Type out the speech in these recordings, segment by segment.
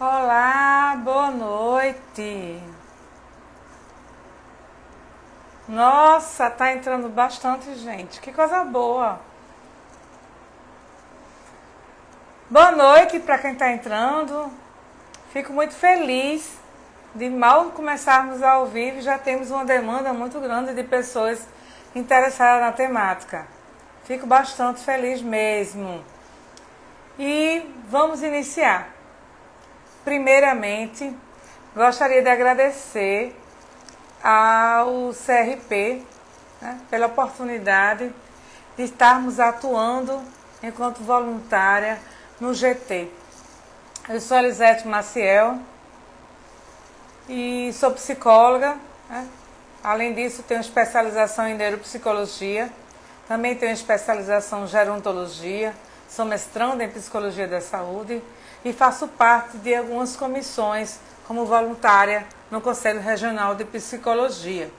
Olá, boa noite. Nossa, tá entrando bastante gente. Que coisa boa. Boa noite para quem está entrando. Fico muito feliz de mal começarmos ao vivo, já temos uma demanda muito grande de pessoas interessadas na temática. Fico bastante feliz mesmo. E vamos iniciar. Primeiramente, gostaria de agradecer ao CRP, né, pela oportunidade de estarmos atuando enquanto voluntária no GT. Eu sou Elisete Maciel e sou psicóloga, né? Além disso, tenho especialização em neuropsicologia, também tenho especialização em gerontologia, sou mestranda em psicologia da saúde e faço parte de algumas comissões como voluntária no Conselho Regional de Psicologia.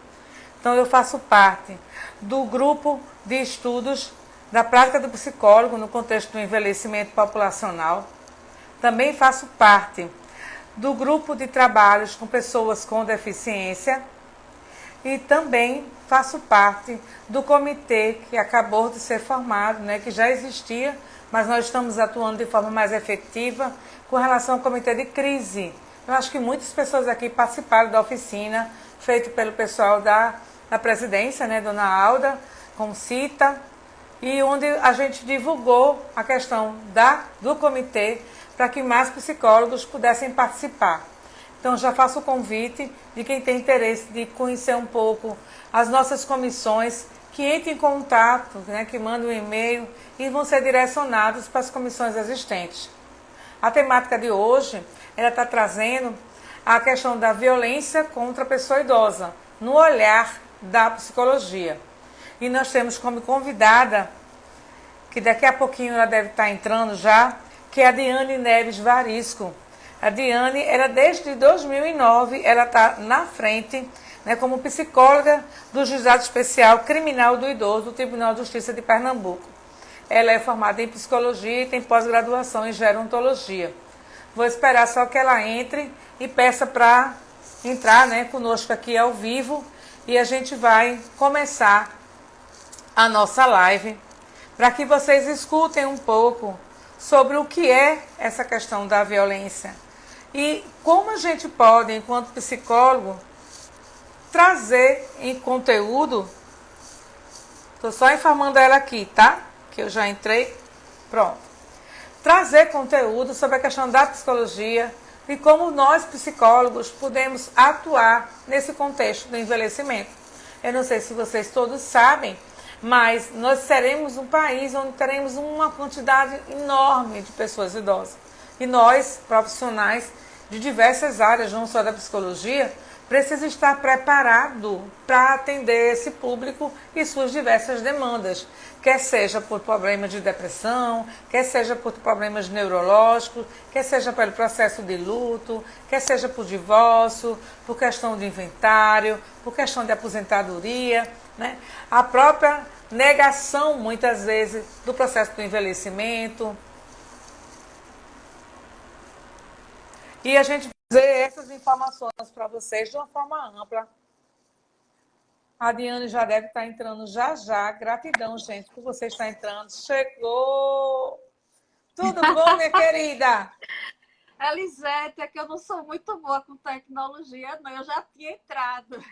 Então, eu faço parte do grupo de estudos da prática do psicólogo no contexto do envelhecimento populacional. Também faço parte do grupo de trabalhos com pessoas com deficiência e também faço parte do comitê que acabou de ser formado, né, que já existia, mas nós estamos atuando de forma mais efetiva com relação ao comitê de crise. Eu acho que muitas pessoas aqui participaram da oficina feita pelo pessoal da presidência, né, Dona Alda, com Cita, e onde a gente divulgou a questão do comitê para que mais psicólogos pudessem participar. Então, já faço o convite de quem tem interesse de conhecer um pouco as nossas comissões, que entre em contato, né, que mandem um e-mail e vão ser direcionados para as comissões existentes. A temática de hoje, ela está trazendo a questão da violência contra a pessoa idosa, no olhar da psicologia. E nós temos como convidada, que daqui a pouquinho ela deve estar entrando já, que é a Diane Neves Varisco. A Diane, ela desde 2009, ela está na frente, né, como psicóloga do Juizado Especial Criminal do Idoso do Tribunal de Justiça de Pernambuco. Ela é formada em psicologia e tem pós-graduação em gerontologia. Vou esperar só que ela entre e peça para entrar, né, conosco aqui ao vivo e a gente vai começar a nossa live para que vocês escutem um pouco sobre o que é essa questão da violência e como a gente pode, enquanto psicólogo, trazer em conteúdo. Estou só informando ela aqui, tá? Que eu já entrei. Pronto. Trazer conteúdo sobre a questão da psicologia e como nós, psicólogos, podemos atuar nesse contexto do envelhecimento. Eu não sei se vocês todos sabem, mas nós seremos um país onde teremos uma quantidade enorme de pessoas idosas. E nós, profissionais de diversas áreas, não só da psicologia, precisa estar preparado para atender esse público e suas diversas demandas, quer seja por problemas de depressão, quer seja por problemas neurológicos, quer seja pelo processo de luto, quer seja por divórcio, por questão de inventário, por questão de aposentadoria, né? A própria negação, muitas vezes, do processo do envelhecimento. E a gente trazer essas informações para vocês de uma forma ampla. A Diane já deve estar entrando já já. Gratidão, gente, por você estar entrando. Chegou! Tudo bom, minha querida? Elisete, é que eu não sou muito boa com tecnologia, não. Eu já tinha entrado.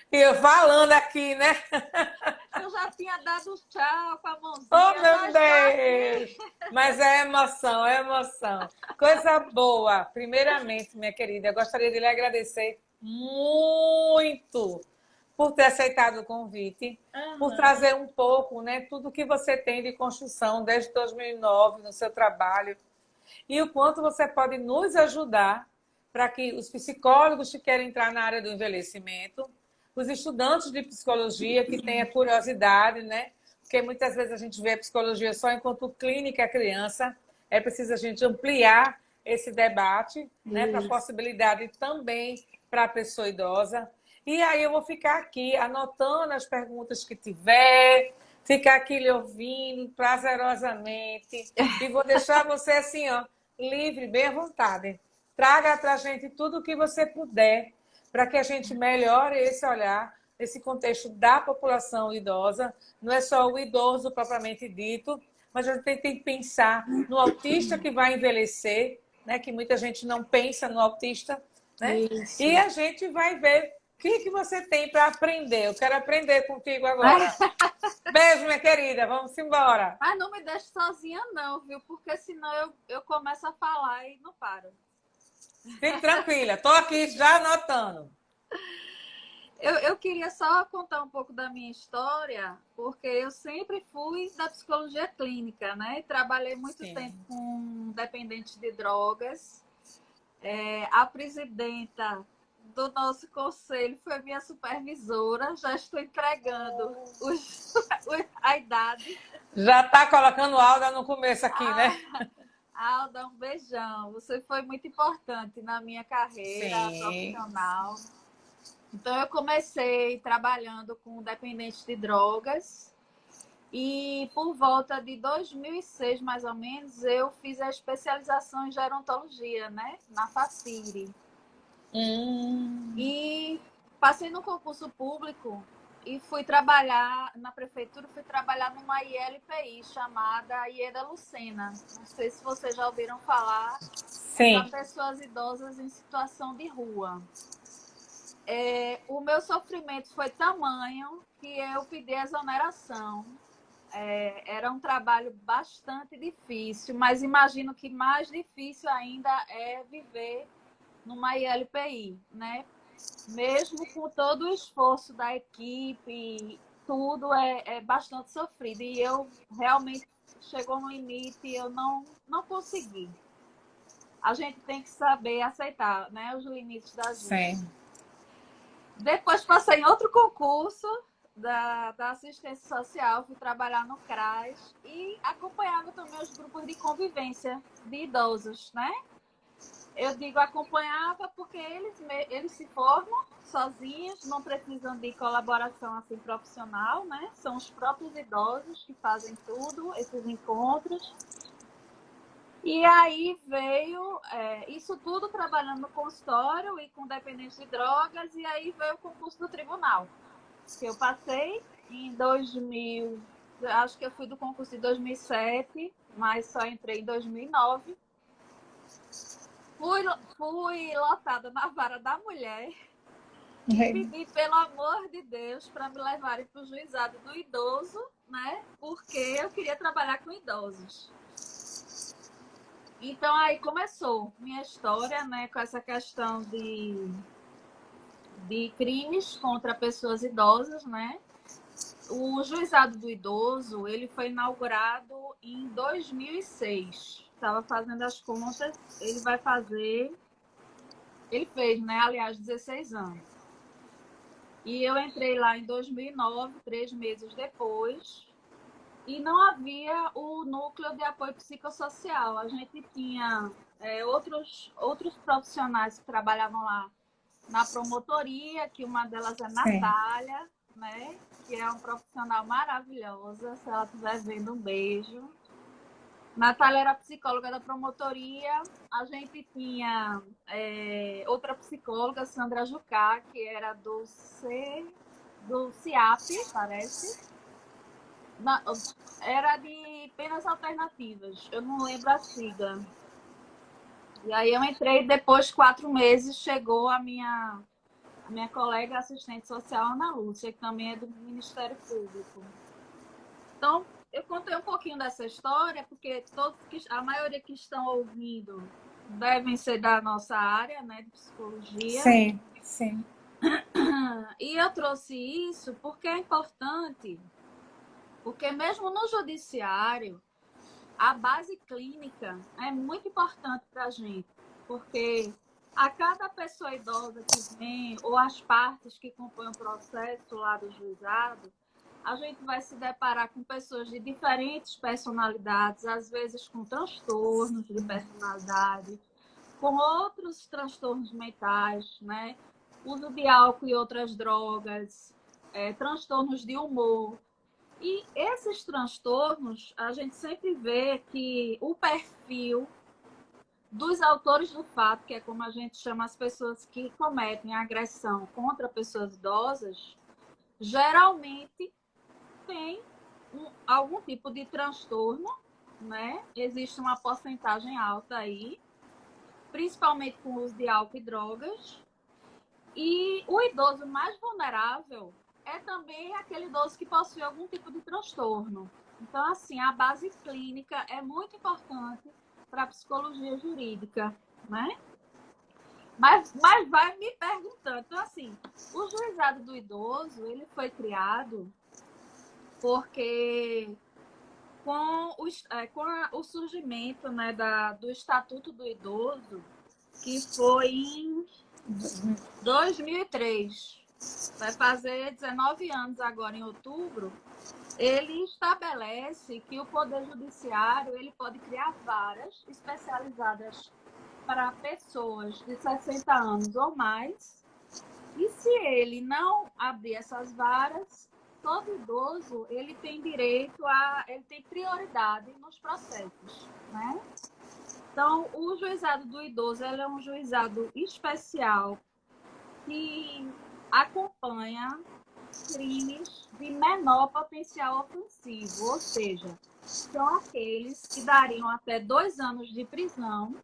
E eu falando aqui, né? Eu já tinha dado tchau com a mãozinha. Oh, meu Deus! Mas é emoção, é emoção. Coisa boa. Primeiramente, minha querida, eu gostaria de lhe agradecer muito por ter aceitado o convite, por trazer um pouco, né, tudo que você tem de construção desde 2009 no seu trabalho e o quanto você pode nos ajudar para que os psicólogos que querem entrar na área do envelhecimento, os estudantes de psicologia que têm a curiosidade, né? Porque muitas vezes a gente vê a psicologia só enquanto clínica criança, é preciso a gente ampliar esse debate, né, para a possibilidade também para a pessoa idosa. E aí eu vou ficar aqui anotando as perguntas que tiver, ficar aqui lhe ouvindo prazerosamente e vou deixar você assim, ó, livre, bem à vontade. Traga para a gente tudo o que você puder para que a gente melhore esse olhar, esse contexto da população idosa. Não é só o idoso propriamente dito, mas a gente tem que pensar no autista que vai envelhecer, né? Que muita gente não pensa no autista, né? Isso. E a gente vai ver o que você tem para aprender. Eu quero aprender contigo agora. Beijo, minha querida. Vamos embora. Mas não me deixe sozinha, não, viu? Porque senão eu começo a falar e não paro. Fique tranquila. Estou aqui já anotando. Eu queria só contar um pouco da minha história, porque eu sempre fui da psicologia clínica, né? Trabalhei muito tempo Sim. com dependentes de drogas. A presidenta do nosso conselho foi minha supervisora. Já estou entregando a idade. Já está colocando Alda no começo aqui, né? Alda, um beijão. Você foi muito importante na minha carreira Sim. profissional. Então, eu comecei trabalhando com dependentes de drogas e por volta de 2006, mais ou menos, eu fiz a especialização em gerontologia, né? Na Faciri. E passei no concurso público e fui trabalhar na prefeitura, fui trabalhar numa ILPI chamada Ieda Lucena. Não sei se vocês já ouviram falar. É para Sim. pessoas idosas em situação de rua. O meu sofrimento foi tamanho que eu pedi exoneração. Era um trabalho bastante difícil, mas imagino que mais difícil ainda é viver numa ILPI, né? Mesmo com todo o esforço da equipe, tudo é bastante sofrido. E eu realmente chegou no limite e eu não consegui. A gente tem que saber aceitar, né, os limites da gente. Sim. Depois passei em outro concurso da assistência social, fui trabalhar no CRAS e acompanhava também os grupos de convivência de idosos, né? Eu digo acompanhava porque eles se formam sozinhos, não precisam de colaboração assim profissional, né? São os próprios idosos que fazem tudo, esses encontros. E aí veio isso tudo trabalhando no consultório e com dependentes de drogas, e aí veio o concurso do tribunal, que eu passei em 2000, acho que eu fui do concurso de 2007, mas só entrei em 2009. Fui lotada na vara da mulher e pedi, pelo amor de Deus, para me levarem para o juizado do idoso, né? Porque eu queria trabalhar com idosos. Então, aí começou minha história, né, com essa questão de crimes contra pessoas idosas, né? O Juizado do Idoso, ele foi inaugurado em 2006. Estava fazendo as contas, ele fez, né, aliás, 16 anos. E eu entrei lá em 2009, 3 meses depois, e não havia o núcleo de apoio psicossocial. A gente tinha outros profissionais que trabalhavam lá na promotoria, que uma delas é Natália, né? Que é um profissional maravilhosa. Se ela estiver vendo, um beijo. Natália era psicóloga da promotoria. A gente tinha outra psicóloga, Sandra Jucá, que era do CIAP, parece. Era de penas alternativas, eu não lembro a sigla. E aí eu entrei, depois de 4 meses, chegou a minha colega assistente social, Ana Lúcia, que também é do Ministério Público. Então, eu contei um pouquinho dessa história, porque a maioria que estão ouvindo devem ser da nossa área, né, de psicologia. Sim, sim. E eu trouxe isso porque é importante. Porque mesmo no judiciário, a base clínica é muito importante para a gente, porque a cada pessoa idosa que vem, ou as partes que compõem o processo lá do juizado, a gente vai se deparar com pessoas de diferentes personalidades, às vezes com transtornos de personalidade, com outros transtornos mentais, né? Uso de álcool e outras drogas, transtornos de humor. E esses transtornos, a gente sempre vê que o perfil dos autores do fato, que é como a gente chama as pessoas que cometem agressão contra pessoas idosas, geralmente tem algum tipo de transtorno, né? Existe uma porcentagem alta aí, principalmente com o uso de álcool e drogas. E o idoso mais vulnerável é também aquele idoso que possui algum tipo de transtorno. Então, assim, a base clínica é muito importante para a psicologia jurídica, né? Mas vai me perguntando. Então, assim, o juizado do idoso, ele foi criado porque com o surgimento, né, do Estatuto do Idoso, que foi em 2003, vai fazer 19 anos agora em outubro, ele estabelece que o Poder Judiciário ele pode criar varas especializadas para pessoas de 60 anos ou mais, e se ele não abrir essas varas, todo idoso ele tem direito ele tem prioridade nos processos, né? Então, o juizado do idoso ele é um juizado especial que acompanha crimes de menor potencial ofensivo, ou seja, são aqueles que dariam até 2 anos de prisão,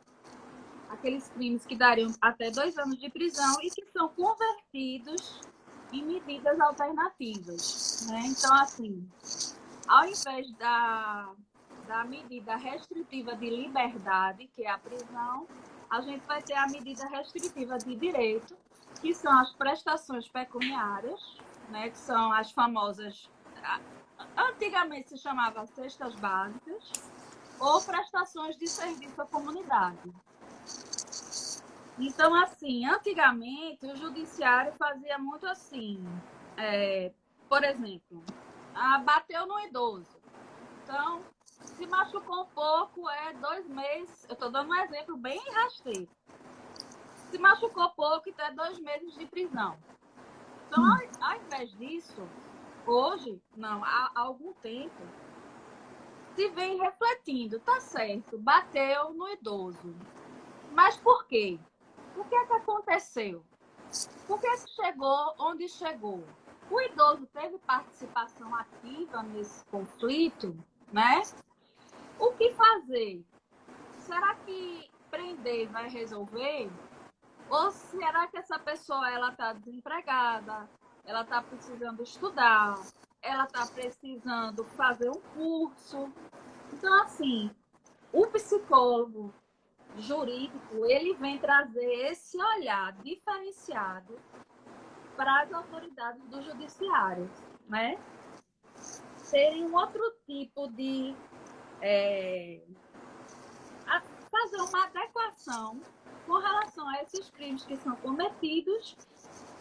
aqueles crimes que dariam até 2 anos de prisão e que são convertidos em medidas alternativas, né? Então, assim, ao invés da medida restritiva de liberdade, que é a prisão, a gente vai ter a medida restritiva de direito, que são as prestações pecuniárias, né, que são as famosas, antigamente se chamava cestas básicas, ou prestações de serviço à comunidade. Então, assim, antigamente o judiciário fazia muito assim, por exemplo, bateu no idoso. Então, se machucou um pouco, 2 meses, eu estou dando um exemplo bem rasteiro. Se machucou pouco, então 2 meses de prisão. Então, ao invés disso, hoje, não, há algum tempo, se vem refletindo, tá certo, bateu no idoso. Mas por quê? O que é que aconteceu? Por que chegou onde chegou? O idoso teve participação ativa nesse conflito, né? O que fazer? Será que prender vai resolver? Ou será que essa pessoa ela está desempregada, ela está precisando estudar, ela está precisando fazer um curso? Então, assim, o psicólogo jurídico, ele vem trazer esse olhar diferenciado para as autoridades do judiciário, né? Terem um outro tipo de fazer uma adequação com relação a esses crimes que são cometidos,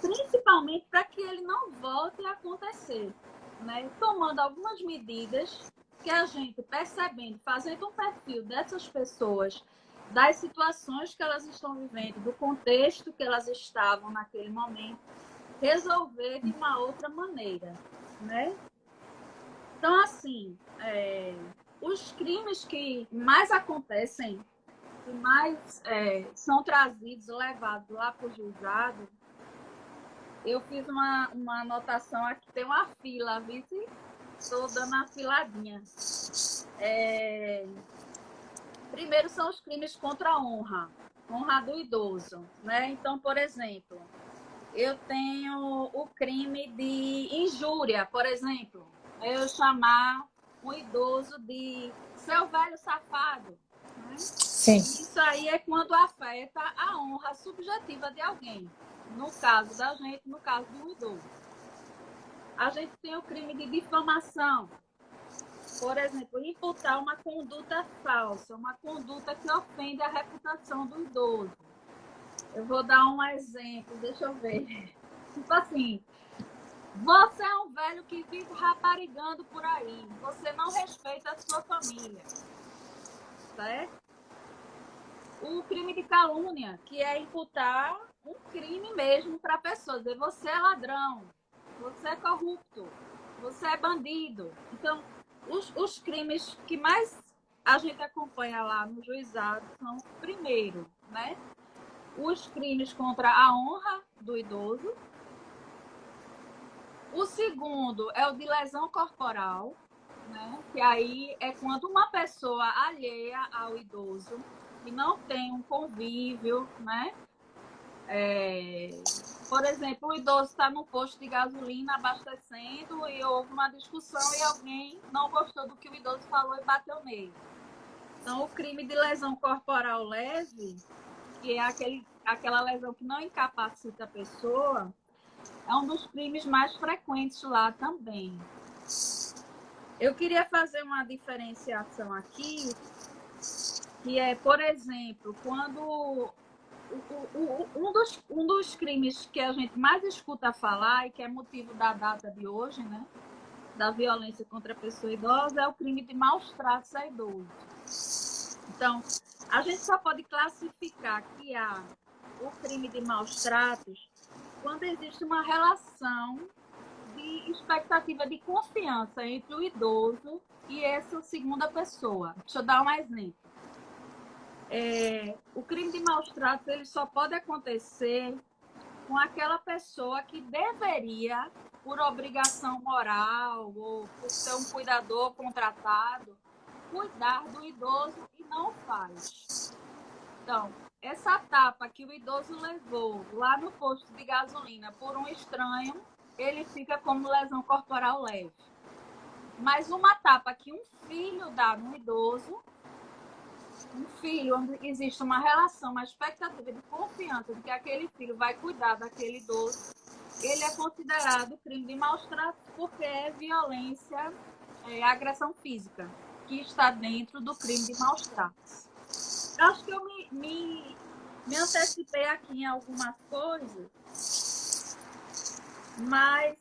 principalmente para que ele não volte a acontecer, né? Tomando algumas medidas que a gente, percebendo, fazendo um perfil dessas pessoas, das situações que elas estão vivendo, do contexto que elas estavam naquele momento, resolver de uma outra maneira, né? Então, assim, os crimes que mais acontecem, que mais são trazidos, levados lá para o juizado, eu fiz uma anotação aqui, tem uma fila, viu? Estou dando uma filadinha. Primeiro são os crimes contra a honra do idoso, né? Então, por exemplo, eu tenho o crime de injúria, por exemplo, eu chamar um idoso de seu velho safado, né? Sim. Isso aí é quando afeta a honra subjetiva de alguém. No caso da gente, no caso do idoso. A gente tem o crime de difamação. Por exemplo, imputar uma conduta falsa, uma conduta que ofende a reputação do idoso. Eu vou dar um exemplo, deixa eu ver. Tipo assim, você é um velho que vive raparigando por aí, você não respeita a sua família, certo? O crime de calúnia, que é imputar um crime mesmo para a pessoa, dizer você é ladrão, você é corrupto, você é bandido. Então, os crimes que mais a gente acompanha lá no juizado são, primeiro, né, os crimes contra a honra do idoso. O segundo é o de lesão corporal, né, que aí é quando uma pessoa alheia ao idoso e não tem um convívio, né? Por exemplo, o idoso está no posto de gasolina abastecendo e houve uma discussão e alguém não gostou do que o idoso falou e bateu nele. Então, o crime de lesão corporal leve, que é aquela lesão que não incapacita a pessoa, é um dos crimes mais frequentes lá também. Eu queria fazer uma diferenciação aqui, que é, por exemplo, quando um dos crimes que a gente mais escuta falar e que é motivo da data de hoje, né, da violência contra a pessoa idosa, é o crime de maus tratos a idoso. Então, a gente só pode classificar que há o crime de maus tratos quando existe uma relação de expectativa de confiança entre o idoso e essa segunda pessoa. Deixa eu dar um exemplo. O crime de maus tratos ele só pode acontecer com aquela pessoa que deveria, por obrigação moral ou por ser um cuidador contratado, cuidar do idoso e não faz. Então, essa tapa que o idoso levou lá no posto de gasolina por um estranho, ele fica como lesão corporal leve. Mas uma tapa que um filho dá no idoso, um filho onde existe uma relação, uma expectativa de confiança de que aquele filho vai cuidar daquele idoso, ele é considerado crime de maus tratos porque é violência, agressão física, que está dentro do crime de maus tratos. Acho que eu me antecipei aqui em algumas coisas, mas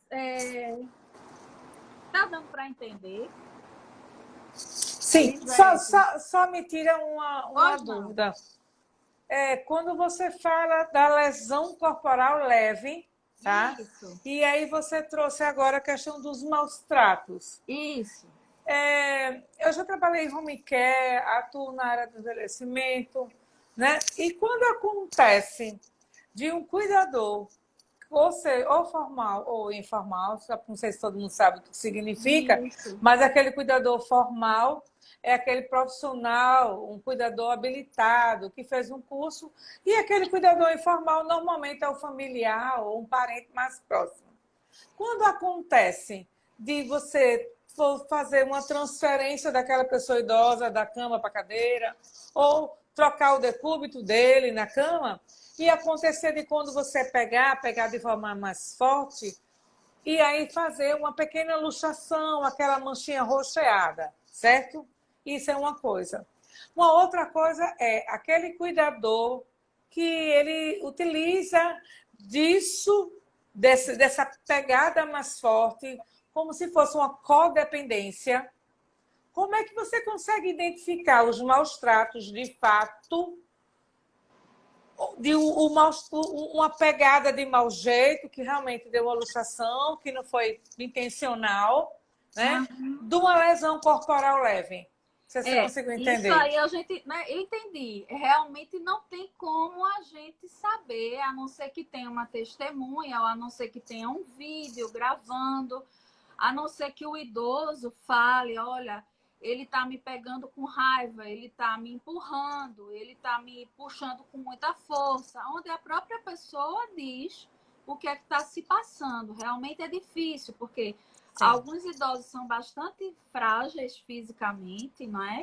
tá dando para entender? Sim, só me tira uma dúvida. Quando você fala da lesão corporal leve, tá? Isso. E aí você trouxe agora a questão dos maus tratos. Isso. Eu já trabalhei em home care, atuo na área do envelhecimento, né? E quando acontece de um cuidador, ou formal ou informal, não sei se todo mundo sabe o que significa, Isso. mas aquele cuidador formal é aquele profissional, um cuidador habilitado, que fez um curso, e aquele cuidador informal normalmente é o familiar ou um parente mais próximo. Quando acontece de você for fazer uma transferência daquela pessoa idosa da cama para a cadeira, ou trocar o decúbito dele na cama, e acontecer de quando você pegar de forma mais forte, e aí fazer uma pequena luxação, aquela manchinha roxeada, certo? Isso é uma coisa. Uma outra coisa é aquele cuidador que ele utiliza dessa pegada mais forte, como se fosse uma codependência. Como é que você consegue identificar os maus tratos de fato, de uma pegada de mau jeito, que realmente deu uma luxação, que não foi intencional, né? De uma lesão corporal leve? Você conseguiu entender? Isso aí a gente, né, eu entendi. Realmente não tem como a gente saber, a não ser que tenha uma testemunha, ou a não ser que tenha um vídeo gravando, a não ser que o idoso fale, olha, ele está me pegando com raiva, ele está me empurrando, ele está me puxando com muita força, onde a própria pessoa diz o que é que está se passando. Realmente é difícil, porque sim, alguns idosos são bastante frágeis fisicamente, não é?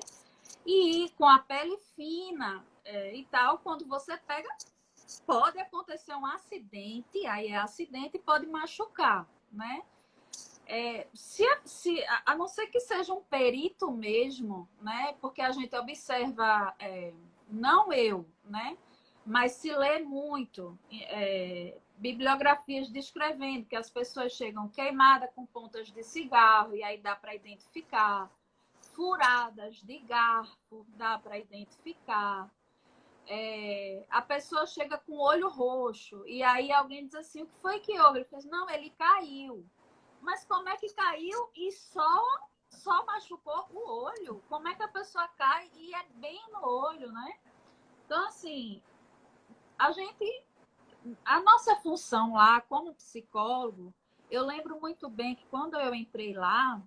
E com a pele fina e tal, quando você pega, pode acontecer um acidente, aí é acidente e pode machucar, né? A não ser que seja um perito mesmo, né? Porque a gente observa, não eu, né? Mas se lê muito bibliografias descrevendo que as pessoas chegam queimadas com pontas de cigarro, e aí dá para identificar. Furadas de garfo, dá para identificar. A pessoa chega com o olho roxo, e aí alguém diz assim, o que foi que houve? Ele diz, não, ele caiu. Mas como é que caiu e só só machucou o olho. Como é que a pessoa cai e é bem no olho, né? Então, assim, a gente, a nossa função lá como psicólogo, eu lembro muito bem que quando eu entrei lá,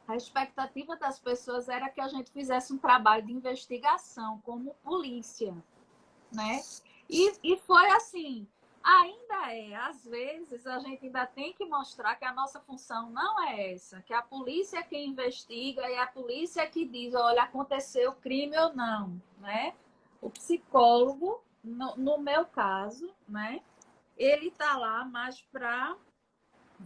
a expectativa das pessoas era que a gente fizesse um trabalho de investigação como polícia, né? E foi assim, ainda é, às vezes a gente ainda tem que mostrar que a nossa função não é essa, que a polícia é quem investiga e a polícia é que diz, olha, aconteceu crime ou não, né? O psicólogo, no meu caso, né? Ele está lá mais para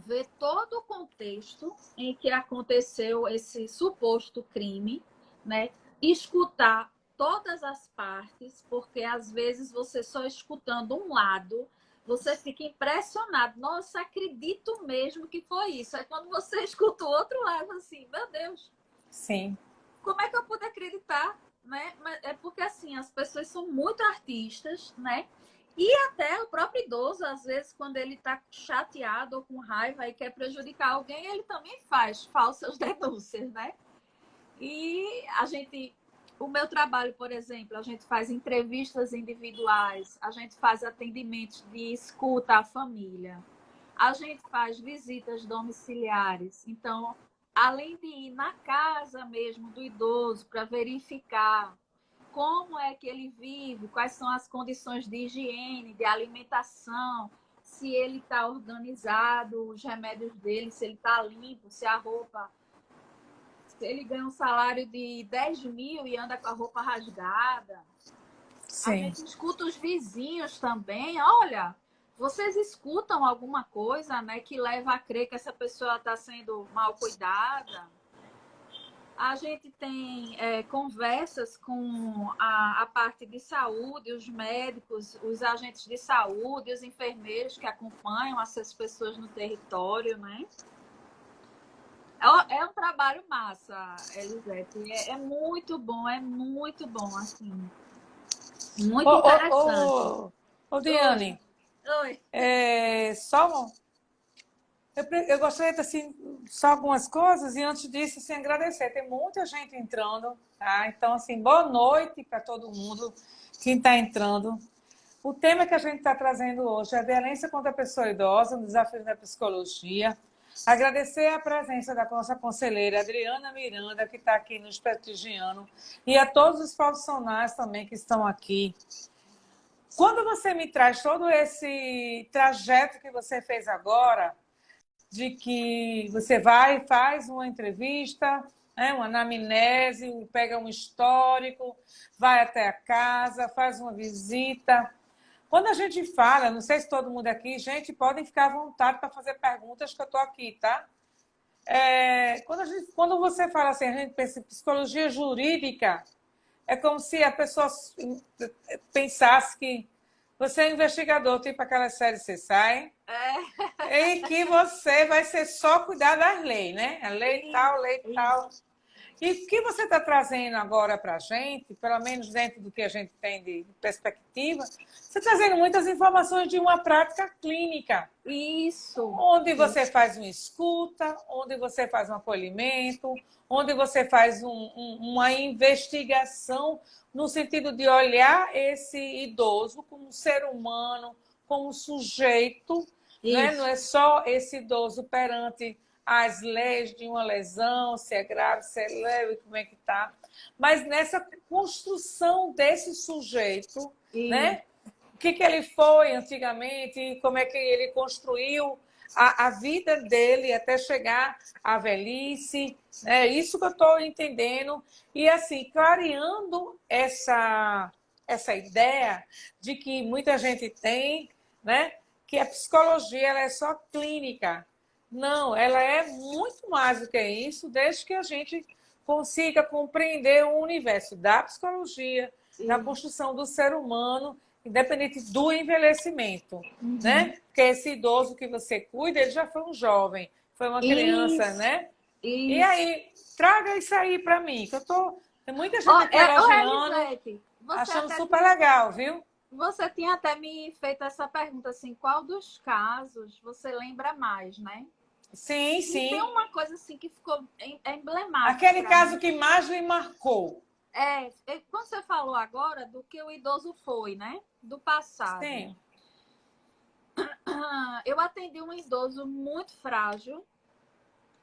ver todo o contexto em que aconteceu esse suposto crime, né? Escutar todas as partes, porque às vezes você só escutando um lado, você fica impressionado. Nossa, acredito mesmo que foi isso. Aí quando você escuta o outro lado, assim, meu Deus, Sim. como é que eu pude acreditar? Né? É porque assim, as pessoas são muito artistas, né? E até o próprio idoso, às vezes, quando ele está chateado ou com raiva e quer prejudicar alguém, ele também faz falsas denúncias, né? E a gente, o meu trabalho, por exemplo, a gente faz entrevistas individuais, a gente faz atendimentos de escuta à família, a gente faz visitas domiciliares. Então, além de ir na casa mesmo do idoso para verificar como é que ele vive, quais são as condições de higiene, de alimentação, se ele está organizado, os remédios dele, se ele está limpo, se a roupa, se ele ganha um salário de 10 mil e anda com a roupa rasgada. A Sim. gente escuta os vizinhos também. Olha, vocês escutam alguma coisa, né, que leva a crer que essa pessoa está sendo mal cuidada? A gente tem conversas com a parte de saúde, os médicos, os agentes de saúde, os enfermeiros que acompanham essas pessoas no território, né? É um trabalho massa, Elisete. É muito bom, assim. Ô, Muito interessante. ô, ô, ô Oi, Diane, oi. só eu gostaria de, assim, só algumas coisas, e antes disso, assim, agradecer. Tem muita gente entrando, tá? Então, assim, boa noite para todo mundo, quem está entrando. O tema que a gente está trazendo hoje é a violência contra a pessoa idosa, um desafio da psicologia. Agradecer a presença da nossa conselheira Adriana Miranda, que está aqui nos prestigiando, e a todos os profissionais também que estão aqui. Quando você me traz todo esse trajeto que você fez agora, de que você vai e faz uma entrevista, né, uma anamnese, pega um histórico, vai até a casa, faz uma visita. Quando a gente fala, não sei se todo mundo aqui, gente, podem ficar à vontade para fazer perguntas que eu estou aqui, tá? Quando você fala assim, a gente pensa em psicologia jurídica, é como se a pessoa pensasse que você é investigador, tipo aquela série Você Sai, e que você vai ser só cuidar das leis, né? A lei tal. E o que você está trazendo agora para a gente, pelo menos dentro do que a gente tem de perspectiva, você está trazendo muitas informações de uma prática clínica. Isso. Onde você faz uma escuta, onde você faz um acolhimento, onde você faz uma investigação no sentido de olhar esse idoso como um ser humano, como um sujeito, né? Não é só esse idoso perante as leis de uma lesão, se é grave, se é leve, como é que está, mas nessa construção desse sujeito, né? O que ele foi antigamente, como é que ele construiu a vida dele até chegar à velhice. É isso que eu estou entendendo. E, assim, clareando essa ideia de que muita gente tem, né, que a psicologia ela é só clínica. Não, ela é muito mais do que isso, desde que a gente consiga compreender o universo da psicologia, da construção do ser humano, independente do envelhecimento, né? Porque esse idoso que você cuida, ele já foi um jovem, foi uma criança, né? E aí, traga isso aí para mim, que eu tô... Tem muita gente aqui elogiando, Elisete, achando super legal, viu? Você tinha até me feito essa pergunta, assim, qual dos casos você lembra mais, né? Sim, E tem sim. uma coisa assim que ficou emblemático Aquele para caso mim. que mais lhe marcou. Quando você falou agora do que o idoso foi, né? Do passado. Sim. Eu atendi um idoso muito frágil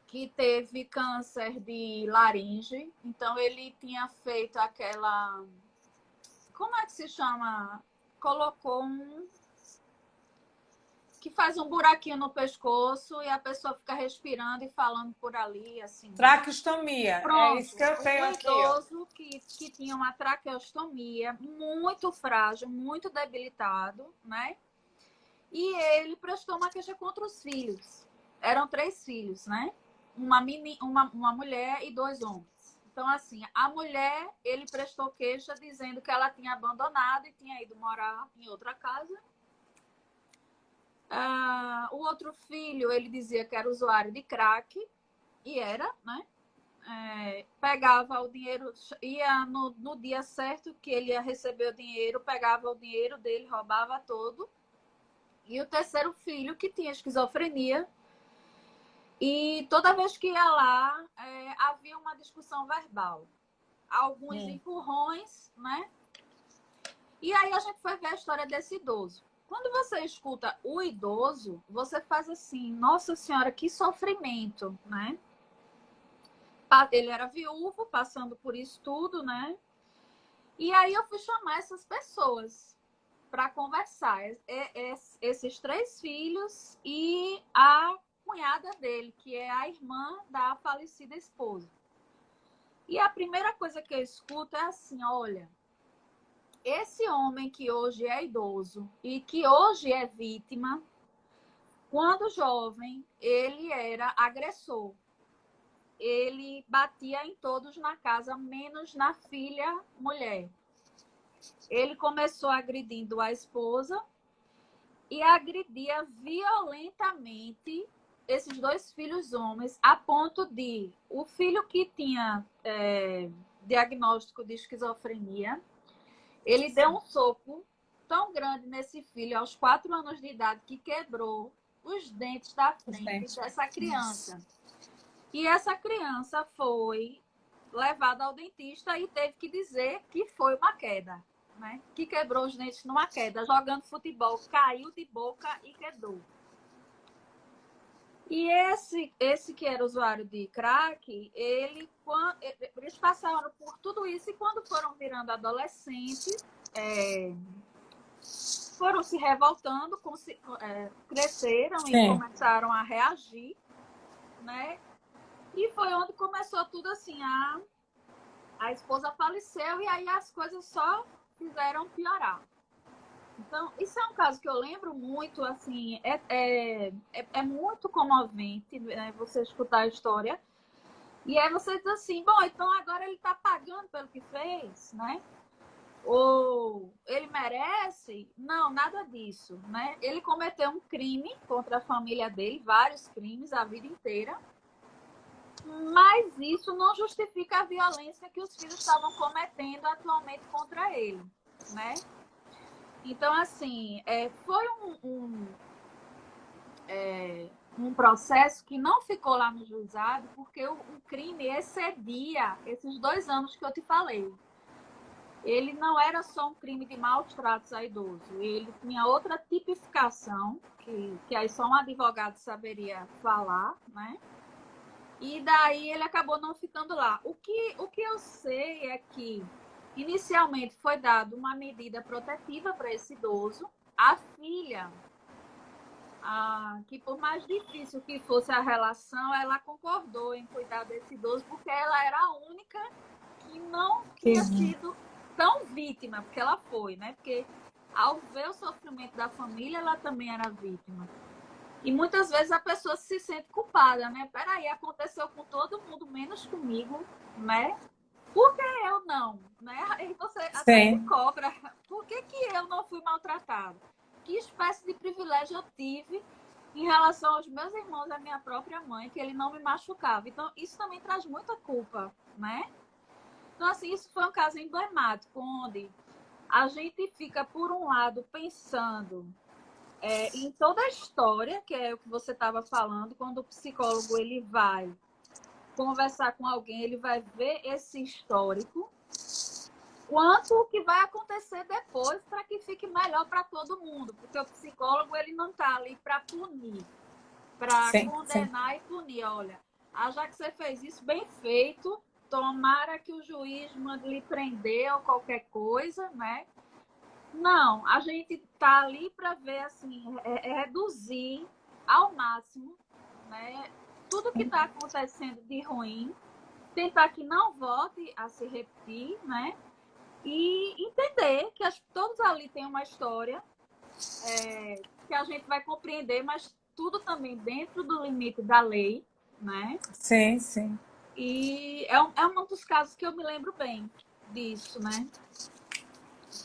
que teve câncer de laringe. Então, ele tinha feito aquela... Como é que se chama? Colocou um... que faz um buraquinho no pescoço e a pessoa fica respirando e falando por ali, assim. Traqueostomia. É isso que Pronto, eu tenho um aqui, ó. idoso que tinha uma traqueostomia, muito frágil, muito debilitado, né? E ele prestou uma queixa contra os filhos. Eram 3 filhos, né? Uma mulher e 2 homens. Então, assim, a mulher, ele prestou queixa dizendo que ela tinha abandonado e tinha ido morar em outra casa. O outro filho, ele dizia que era usuário de crack, e era, né? Pegava o dinheiro, ia no dia certo que ele ia receber o dinheiro, pegava o dinheiro dele, roubava todo. E o terceiro filho, que tinha esquizofrenia, e toda vez que ia lá, havia uma discussão verbal. Alguns empurrões, né? E aí a gente foi ver a história desse idoso. Quando você escuta o idoso, você faz assim, nossa senhora, que sofrimento, né? Ele era viúvo, passando por isso tudo, né? E aí eu fui chamar essas pessoas para conversar. Esses 3 filhos e a cunhada dele, que é a irmã da falecida esposa. E a primeira coisa que eu escuto é assim, olha, esse homem que hoje é idoso e que hoje é vítima, quando jovem, ele era agressor. Ele batia em todos na casa, menos na filha mulher. Ele começou agredindo a esposa e agredia violentamente esses 2 filhos homens, a ponto de o filho que tinha diagnóstico de esquizofrenia, ele deu um soco tão grande nesse filho, aos 4 anos de idade, que quebrou os dentes da frente dessa criança. E essa criança foi levada ao dentista e teve que dizer que foi uma queda, né? Que quebrou os dentes numa queda, jogando futebol, caiu de boca e quebrou. E esse que era usuário de crack, eles passaram por tudo isso e quando foram virando adolescentes, foram se revoltando, cresceram e começaram a reagir, né? E foi onde começou tudo assim, a esposa faleceu e aí as coisas só fizeram piorar. Então, isso é um caso que eu lembro muito, assim, é muito comovente, né, você escutar a história. E aí você diz assim, bom, então agora ele está pagando pelo que fez, né? Ou ele merece? Não, nada disso, né? Ele cometeu um crime contra a família dele, vários crimes a vida inteira. Mas isso não justifica a violência que os filhos estavam cometendo atualmente contra ele, né? Então, assim, foi um processo que não ficou lá no juizado porque o crime excedia esses 2 anos que eu te falei. Ele não era só um crime de maus tratos a idoso, ele tinha outra tipificação, que aí só um advogado saberia falar, né? E daí ele acabou não ficando lá. O que eu sei é que, inicialmente, foi dada uma medida protetiva para esse idoso. A filha, que por mais difícil que fosse a relação, ela concordou em cuidar desse idoso, porque ela era a única que não tinha sido tão vítima, porque ela foi, né? Porque ao ver o sofrimento da família, ela também era vítima. E muitas vezes a pessoa se sente culpada, né? Peraí, aconteceu com todo mundo, menos comigo, né? Por que eu não? Né? E você até se cobra. Por que eu não fui maltratada? Que espécie de privilégio eu tive em relação aos meus irmãos e à minha própria mãe, que ele não me machucava. Então, isso também traz muita culpa, né? Então, assim, isso foi um caso emblemático, onde a gente fica, por um lado, pensando em toda a história, que é o que você estava falando, quando o psicólogo ele vai conversar com alguém, ele vai ver esse histórico, quanto o que vai acontecer depois para que fique melhor para todo mundo, porque o psicólogo ele não está ali para punir, para Sim, sim. condenar e punir. Olha, já que você fez isso bem feito, tomara que o juiz mande lhe prender ou qualquer coisa, né? Não, a gente tá ali para ver assim, reduzir ao máximo, né? Tudo que está acontecendo de ruim, tentar que não volte a se repetir, né? E entender que todos ali têm uma história que a gente vai compreender, mas tudo também dentro do limite da lei, né? Sim, sim. E é um dos casos que eu me lembro bem disso, né?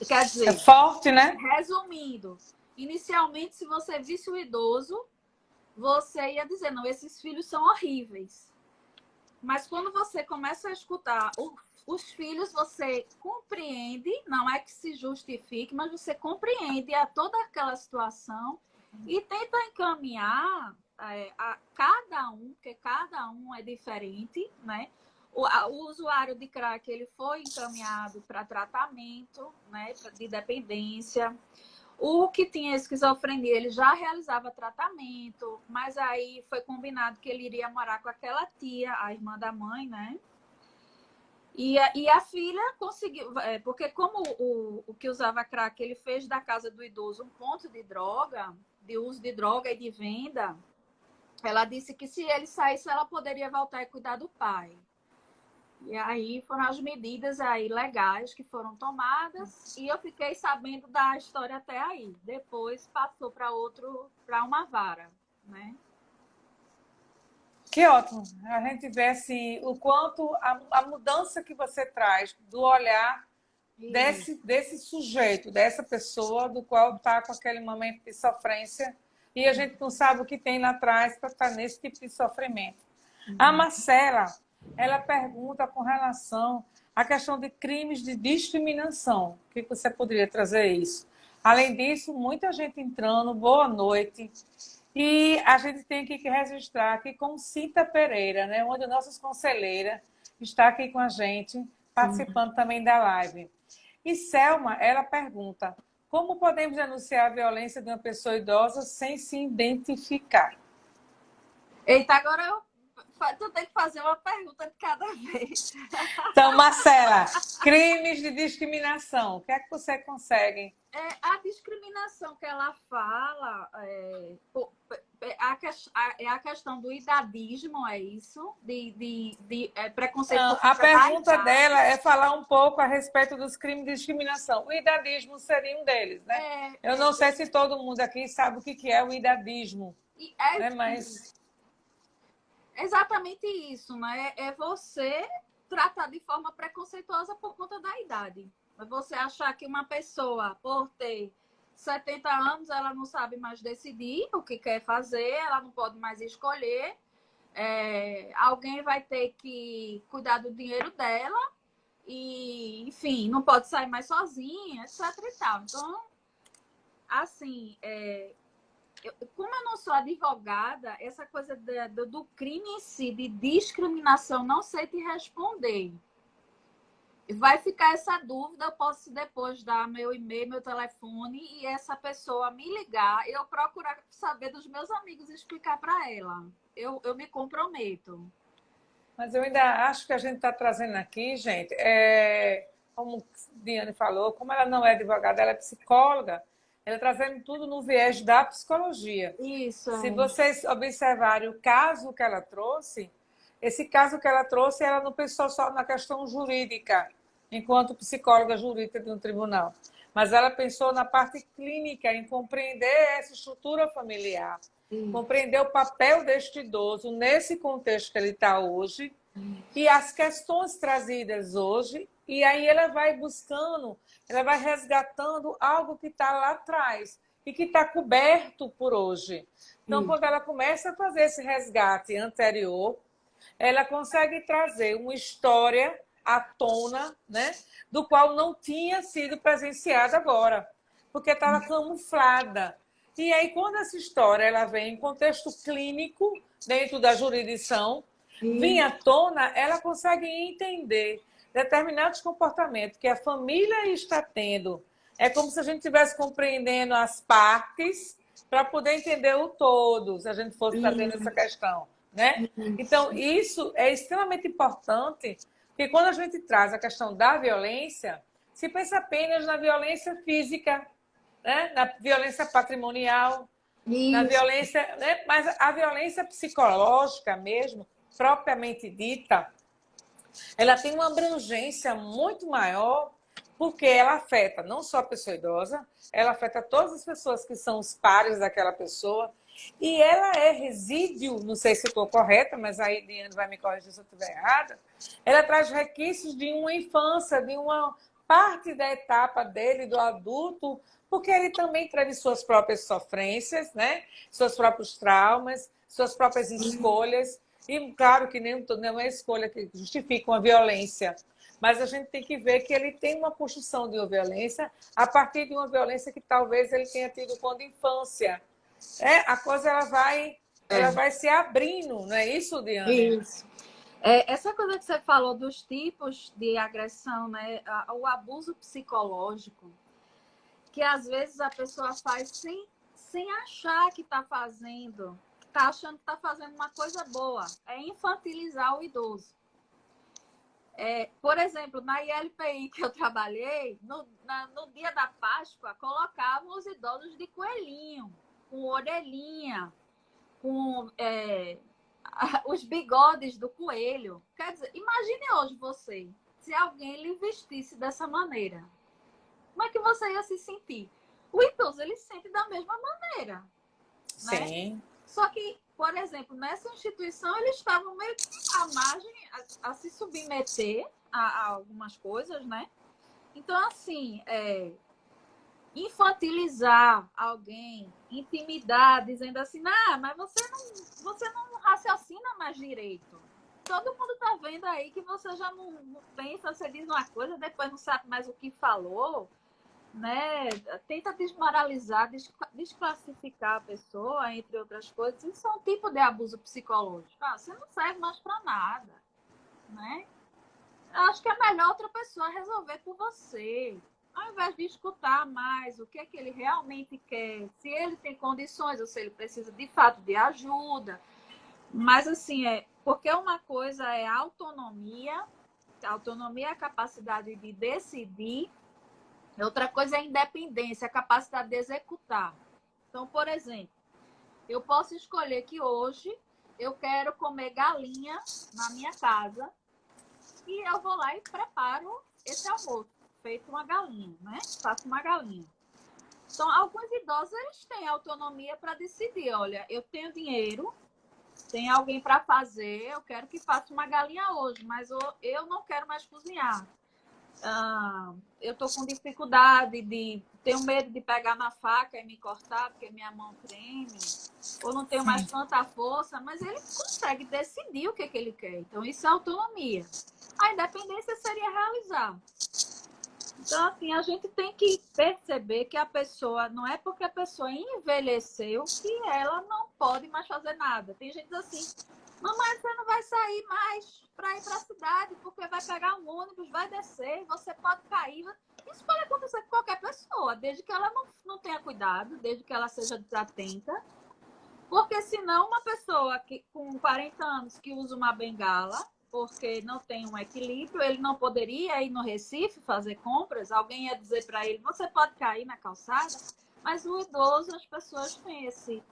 Quer É dizer, forte, né? resumindo, inicialmente, se você visse o idoso, você ia dizer, não, esses filhos são horríveis. Mas quando você começa a escutar os filhos, você compreende, não é que se justifique, mas você compreende toda aquela situação e tenta encaminhar a cada um, porque cada um é diferente, né? O usuário de crack ele foi encaminhado para tratamento, né, de dependência. O que tinha esquizofrenia, ele já realizava tratamento, mas aí foi combinado que ele iria morar com aquela tia, a irmã da mãe, né? E a filha conseguiu, porque como o que usava crack, ele fez da casa do idoso um ponto de droga, de uso de droga e de venda, ela disse que se ele saísse, ela poderia voltar e cuidar do pai. E aí foram as medidas aí legais que foram tomadas e eu fiquei sabendo da história até aí. Depois passou para uma vara, né? Que ótimo. A gente vê assim, o quanto a mudança que você traz do olhar desse sujeito, dessa pessoa, do qual está com aquele momento de sofrência, e a gente não sabe o que tem lá atrás para estar nesse tipo de sofrimento. A Marcela, ela pergunta com relação à questão de crimes de discriminação. O que você poderia trazer isso? Além disso, muita gente entrando, boa noite. E a gente tem aqui que registrar aqui com Cita Pereira, né, onde a nossa conselheira está aqui com a gente, participando também da live. E Selma, ela pergunta, como podemos denunciar a violência de uma pessoa idosa sem se identificar? Eita, agora tu tem que fazer uma pergunta de cada vez. Então, Marcela, crimes de discriminação, o que é que você consegue? A discriminação que ela fala é a questão do idadismo, é isso? De preconceito por A conta da pergunta dela idade. é falar um pouco a respeito dos crimes de discriminação. O idadismo seria um deles, né? Eu não sei se todo mundo aqui sabe o que é o idadismo, né? Mas exatamente isso, né? É você tratar de forma preconceituosa por conta da idade. É você achar que uma pessoa, por ter 70 anos, ela não sabe mais decidir o que quer fazer, ela não pode mais escolher. Alguém vai ter que cuidar do dinheiro dela e, enfim, não pode sair mais sozinha, etc. e tal. Então, assim, como eu não sou advogada, essa coisa do crime em si, de discriminação, não sei te responder. Vai ficar essa dúvida, eu posso depois dar meu e-mail, meu telefone e essa pessoa me ligar, eu procurar saber dos meus amigos e explicar para ela. Eu me comprometo. Mas eu ainda acho que a gente está trazendo aqui, gente, como Diane falou, como ela não é advogada, ela é psicóloga, ela está trazendo tudo no viés da psicologia. Isso. Se vocês observarem o caso que ela trouxe, esse caso que ela trouxe, ela não pensou só na questão jurídica, enquanto psicóloga jurídica de um tribunal, mas ela pensou na parte clínica, em compreender essa estrutura familiar, compreender o papel deste idoso nesse contexto que ele está hoje e as questões trazidas hoje, e aí ela vai buscando, ela vai resgatando algo que está lá atrás e que está coberto por hoje. Então, quando ela começa a fazer esse resgate anterior, ela consegue trazer uma história à tona, né, do qual não tinha sido presenciada agora, porque estava camuflada. E aí, quando essa história ela vem em contexto clínico, dentro da jurisdição, vem à tona, ela consegue entender determinados comportamentos que a família está tendo. É como se a gente estivesse compreendendo as partes para poder entender o todo, se a gente fosse trazendo essa questão, né? Então, isso é extremamente importante, porque quando a gente traz a questão da violência, se pensa apenas na violência física, né? Na violência patrimonial, na Isso. violência, né? Mas a violência psicológica mesmo, propriamente dita, ela tem uma abrangência muito maior, porque ela afeta não só a pessoa idosa, ela afeta todas as pessoas que são os pares daquela pessoa, e ela é resíduo, não sei se estou correta, mas aí Diane vai me corrigir se eu estiver errada, ela traz requisitos de uma infância, de uma parte da etapa dele, do adulto, porque ele também traz suas próprias sofrências, né? Seus próprios traumas, suas próprias escolhas, e claro que nenhuma escolha que justifique uma violência, mas a gente tem que ver que ele tem uma construção de uma violência a partir de uma violência que talvez ele tenha tido quando infância. A coisa ela vai se abrindo, não é isso, Diane? Isso. Essa coisa que você falou dos tipos de agressão, né? O abuso psicológico, que às vezes a pessoa faz sem achar que está fazendo, está achando que está fazendo uma coisa boa. É infantilizar o idoso. Por exemplo, na ILPI que eu trabalhei, no dia da Páscoa, colocavam os idosos de coelhinho, com orelhinha, com os bigodes do coelho. Quer dizer, imagine hoje você, se alguém lhe vestisse dessa maneira. Como é que você ia se sentir? O idoso, ele se sente da mesma maneira. Né? Sim. Só que, por exemplo, nessa instituição, eles estavam meio que à margem a se submeter a algumas coisas, né? Então, assim, infantilizar alguém, intimidar, dizendo assim, mas você não raciocina mais direito. Todo mundo está vendo aí que você já não pensa, você diz uma coisa, depois não sabe mais o que falou, né? Tenta desmoralizar, desclassificar a pessoa, entre outras coisas. Isso é um tipo de abuso psicológico. Você não serve mais para nada, né? Acho que é melhor outra pessoa resolver por você, ao invés de escutar mais o que é que ele realmente quer, se ele tem condições ou se ele precisa de fato de ajuda. Mas assim, porque uma coisa é autonomia é a capacidade de decidir, outra coisa é a independência, a capacidade de executar. Então, por exemplo, eu posso escolher que hoje eu quero comer galinha na minha casa e eu vou lá e preparo esse almoço, feito uma galinha, né? Faço uma galinha. Então, alguns idosos, eles têm autonomia para decidir, olha, eu tenho dinheiro, tem alguém para fazer, eu quero que faça uma galinha hoje, mas eu não quero mais cozinhar. Eu estou com dificuldade tenho medo de pegar na faca e me cortar, porque minha mão treme, ou não tenho mais tanta força, mas ele consegue decidir o que ele quer. Então, isso é autonomia. A independência seria realizar. Então, assim, a gente tem que perceber que a pessoa, não é porque a pessoa envelheceu que ela não pode mais fazer nada. Tem gente assim, mamãe, você não vai sair mais para ir para a cidade, porque vai pegar um ônibus, vai descer, você pode cair. Isso pode acontecer com qualquer pessoa, desde que ela não tenha cuidado, desde que ela seja desatenta. Porque senão uma pessoa com 40 anos que usa uma bengala, porque não tem um equilíbrio, ele não poderia ir no Recife fazer compras, alguém ia dizer para ele, você pode cair na calçada, mas o idoso, as pessoas têm esse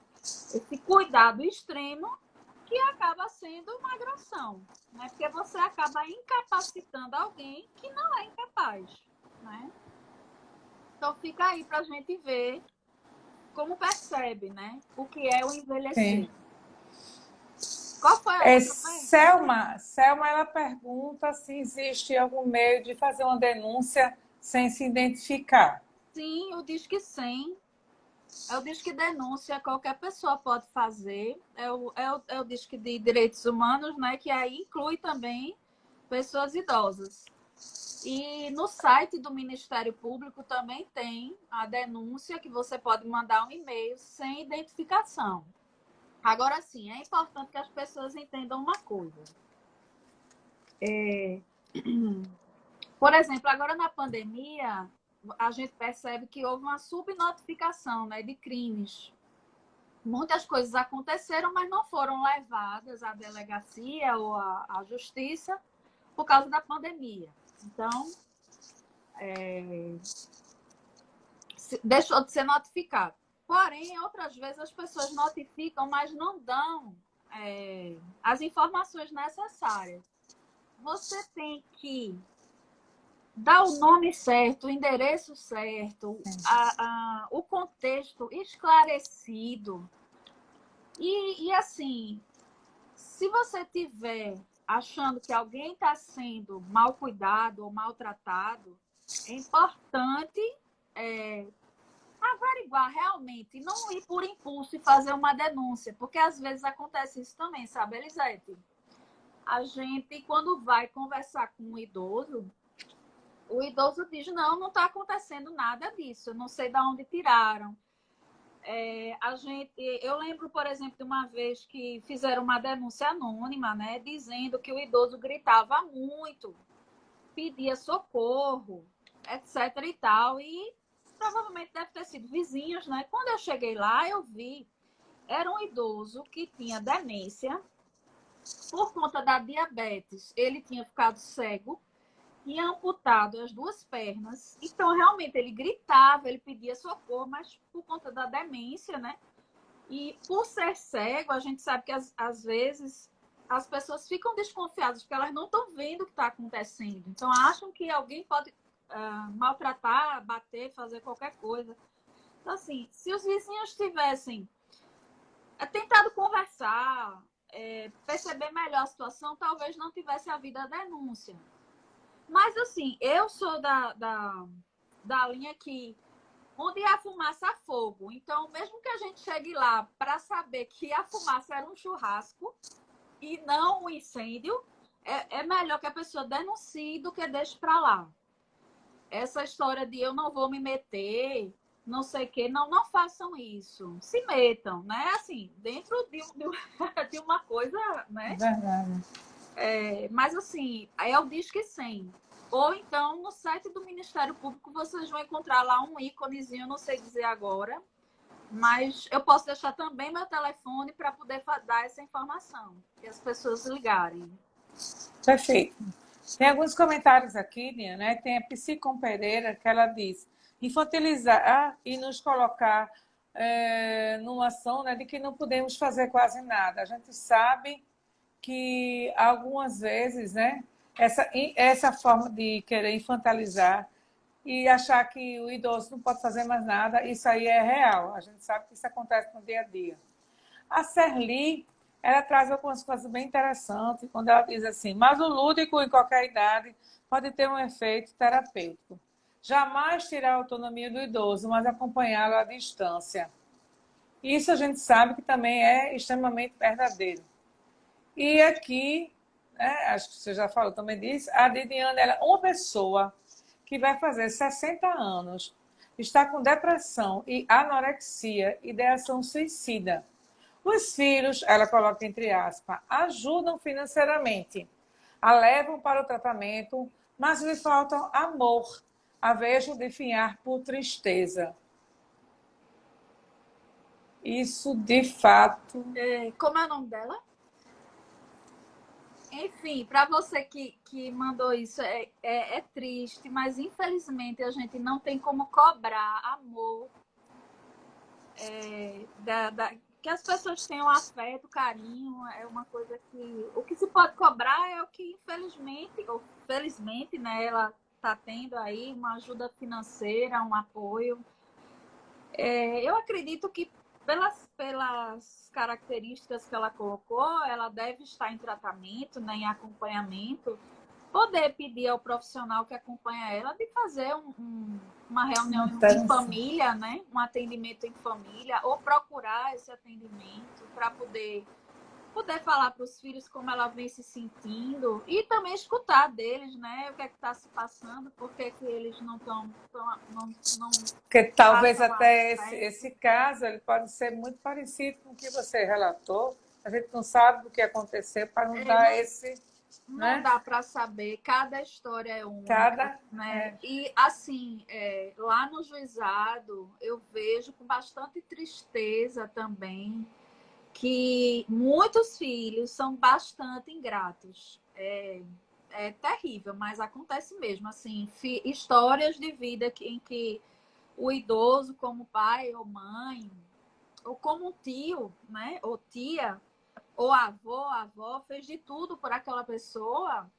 cuidado extremo que acaba sendo uma agressão, né? Porque você acaba incapacitando alguém que não é incapaz, né? Então fica aí para a gente ver como percebe, né? O que é o envelhecer. Sim. Qual foi a outra pergunta? Selma, ela pergunta se existe algum meio de fazer uma denúncia sem se identificar. Sim, o Disque 100. É o Disque Denúncia, qualquer pessoa pode fazer. É o Disque de Direitos Humanos, né? Que aí inclui também pessoas idosas. E no site do Ministério Público também tem a denúncia que você pode mandar um e-mail sem identificação. Agora sim, é importante que as pessoas entendam uma coisa. Por exemplo, agora na pandemia, a gente percebe que houve uma subnotificação, né, de crimes. Muitas coisas aconteceram, mas não foram levadas à delegacia ou à justiça por causa da pandemia. Então, deixou de ser notificado. Porém, outras vezes as pessoas notificam, mas não dão as informações necessárias. Você tem que dar o nome certo, o endereço certo, o contexto esclarecido. E assim, se você tiver achando que alguém está sendo mal cuidado ou maltratado, é importante averiguar realmente, não ir por impulso e fazer uma denúncia, porque às vezes acontece isso também, sabe, Elisete? A gente, quando vai conversar com um idoso, o idoso diz, não está acontecendo nada disso, eu não sei de onde tiraram. Eu lembro, por exemplo, de uma vez que fizeram uma denúncia anônima, né, dizendo que o idoso gritava muito, pedia socorro, etc. e tal, e provavelmente deve ter sido vizinhos, né? Quando eu cheguei lá, eu vi, era um idoso que tinha demência por conta da diabetes. Ele tinha ficado cego, tinha amputado as 2 pernas. Então, realmente, ele gritava, ele pedia socorro, mas por conta da demência, né? E por ser cego, a gente sabe que às vezes as pessoas ficam desconfiadas porque elas não estão vendo o que está acontecendo. Então, acham que alguém pode maltratar, bater, fazer qualquer coisa. Então, assim, se os vizinhos tivessem tentado conversar, perceber melhor a situação, talvez não tivesse havido a denúncia. Mas, assim, eu sou da linha que onde há fumaça, há fogo. Então, mesmo que a gente chegue lá para saber que a fumaça era um churrasco e não um incêndio, é melhor que a pessoa denuncie do que deixe para lá. Essa história de eu não vou me meter, não sei o quê, não façam isso. Se metam, né? Assim, dentro de uma coisa, né? Verdade. Mas, assim, é o Disque 100. Ou então, no site do Ministério Público, vocês vão encontrar lá um íconezinho, não sei dizer agora, mas eu posso deixar também meu telefone para poder dar essa informação, que as pessoas ligarem. Perfeito. Tem alguns comentários aqui, Nia, né? Tem a Psicom Pereira, que ela diz infantilizar e nos colocar numa ação, né, de que não podemos fazer quase nada. A gente sabe que algumas vezes, né, essa forma de querer infantilizar e achar que o idoso não pode fazer mais nada, isso aí é real. A gente sabe que isso acontece no dia a dia. A Serli, ela traz algumas coisas bem interessantes, quando ela diz assim, mas o lúdico em qualquer idade pode ter um efeito terapêutico. Jamais tirar a autonomia do idoso, mas acompanhá-lo à distância. Isso a gente sabe que também é extremamente verdadeiro. E aqui, né, acho que você já falou também disso, a Didiane, ela é uma pessoa que vai fazer 60 anos, está com depressão e anorexia, ideação suicida. Os filhos, ela coloca entre aspas, ajudam financeiramente, a levam para o tratamento, mas lhe falta amor, a vejo definhar por tristeza. Isso, de fato... Como é o nome dela? Enfim, para você que mandou isso, é triste, mas infelizmente a gente não tem como cobrar amor, que as pessoas tenham afeto, carinho, é uma coisa que... O que se pode cobrar é o que, infelizmente, ou felizmente, né, ela está tendo aí uma ajuda financeira, um apoio. Eu acredito que pelas características que ela colocou, ela deve estar em tratamento, né, em acompanhamento, poder pedir ao profissional que acompanha ela de fazer uma reunião em família, né, um atendimento em família, ou procurar esse atendimento para poder poder falar para os filhos como ela vem se sentindo e também escutar deles, né? O que é que está se passando, por que que eles não estão não Porque talvez passam a até fé. esse caso ele pode ser muito parecido com o que você relatou. A gente não sabe o que aconteceu para não dar esse, Não né? dá para saber, cada história é única, Cada, né? E assim, lá no juizado eu vejo com bastante tristeza também que muitos filhos são bastante ingratos. É terrível, mas acontece mesmo. Assim, histórias de vida em que o idoso, como pai ou mãe, ou como um tio, né? Ou tia, ou avô, avó, fez de tudo por aquela pessoa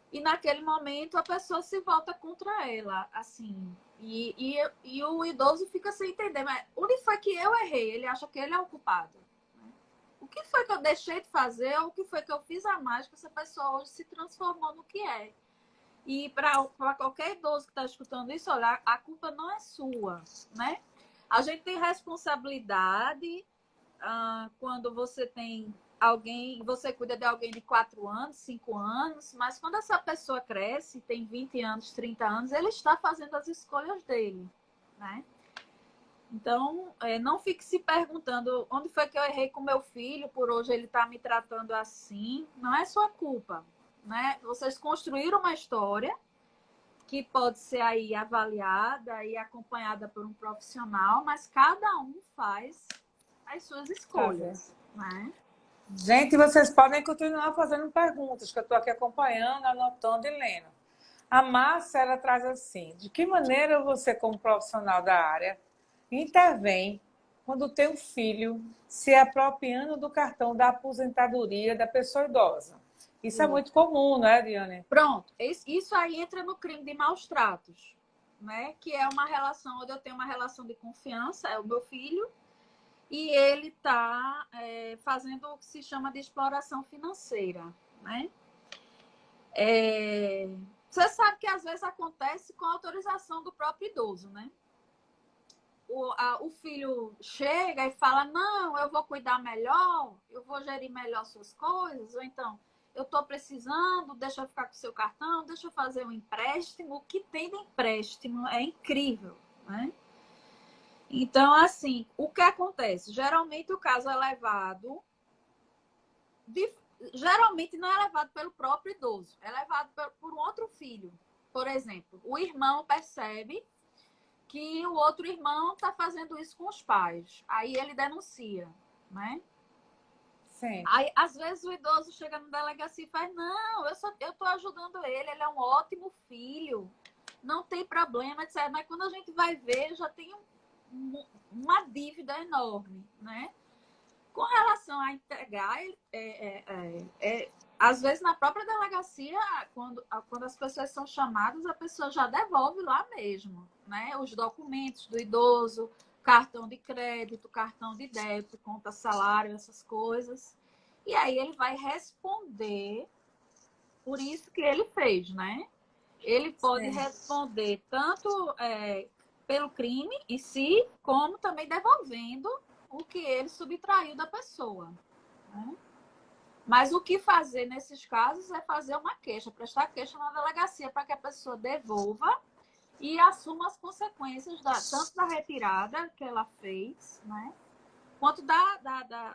e naquele momento a pessoa se volta contra ela, assim. E o idoso fica sem entender, mas onde foi que eu errei? Ele acha que ele é o culpado. O que foi que eu deixei de fazer? Ou o que foi que eu fiz a mais que essa pessoa hoje se transformou no que é? E para qualquer idoso que está escutando isso, olha, a culpa não é sua, né? A gente tem responsabilidade quando você tem alguém, você cuida de alguém de 4 anos, 5 anos, mas quando essa pessoa cresce, tem 20 anos, 30 anos, ele está fazendo as escolhas dele, né? Então, não fique se perguntando onde foi que eu errei com meu filho, por hoje ele está me tratando assim. Não é sua culpa, né? Vocês construíram uma história que pode ser aí avaliada e acompanhada por um profissional, mas cada um faz as suas escolhas, né? gente, vocês podem continuar fazendo perguntas, que eu estou aqui acompanhando, anotando e lendo. A Márcia, ela traz assim: de que maneira você, como profissional da área, intervém quando tem um filho se apropriando do cartão da aposentadoria da pessoa idosa? Isso é muito comum, não é, Diane? Pronto, isso aí entra no crime de maus tratos, né? Que é uma relação onde eu tenho uma relação de confiança, é o meu filho, e ele está fazendo o que se chama de exploração financeira, né? Você sabe que às vezes acontece com a autorização do próprio idoso, né? O filho chega e fala, não, eu vou cuidar melhor, eu vou gerir melhor suas coisas, ou então, eu estou precisando, deixa eu ficar com o seu cartão, deixa eu fazer um empréstimo. O que tem de empréstimo é incrível, né? Então, assim, o que acontece? Geralmente o caso é levado, geralmente não é levado pelo próprio idoso, é levado por um outro filho. Por exemplo, o irmão percebe que o outro irmão está fazendo isso com os pais. Aí ele denuncia, né? Sim. Aí, às vezes, o idoso chega na delegacia e faz, não, eu estou ajudando ele é um ótimo filho, não tem problema, etc. Mas quando a gente vai ver, já tem uma dívida enorme, né? Com relação a entregar, às vezes na própria delegacia, quando as pessoas são chamadas, a pessoa já devolve lá mesmo, né? Os documentos do idoso, cartão de crédito, cartão de débito, conta salário, essas coisas. E aí ele vai responder por isso que ele fez, né? Ele pode responder tanto pelo crime em si, como também devolvendo o que ele subtraiu da pessoa, né? Mas o que fazer nesses casos é fazer uma queixa, prestar queixa na delegacia para que a pessoa devolva e assuma as consequências tanto da retirada que ela fez, né? Quanto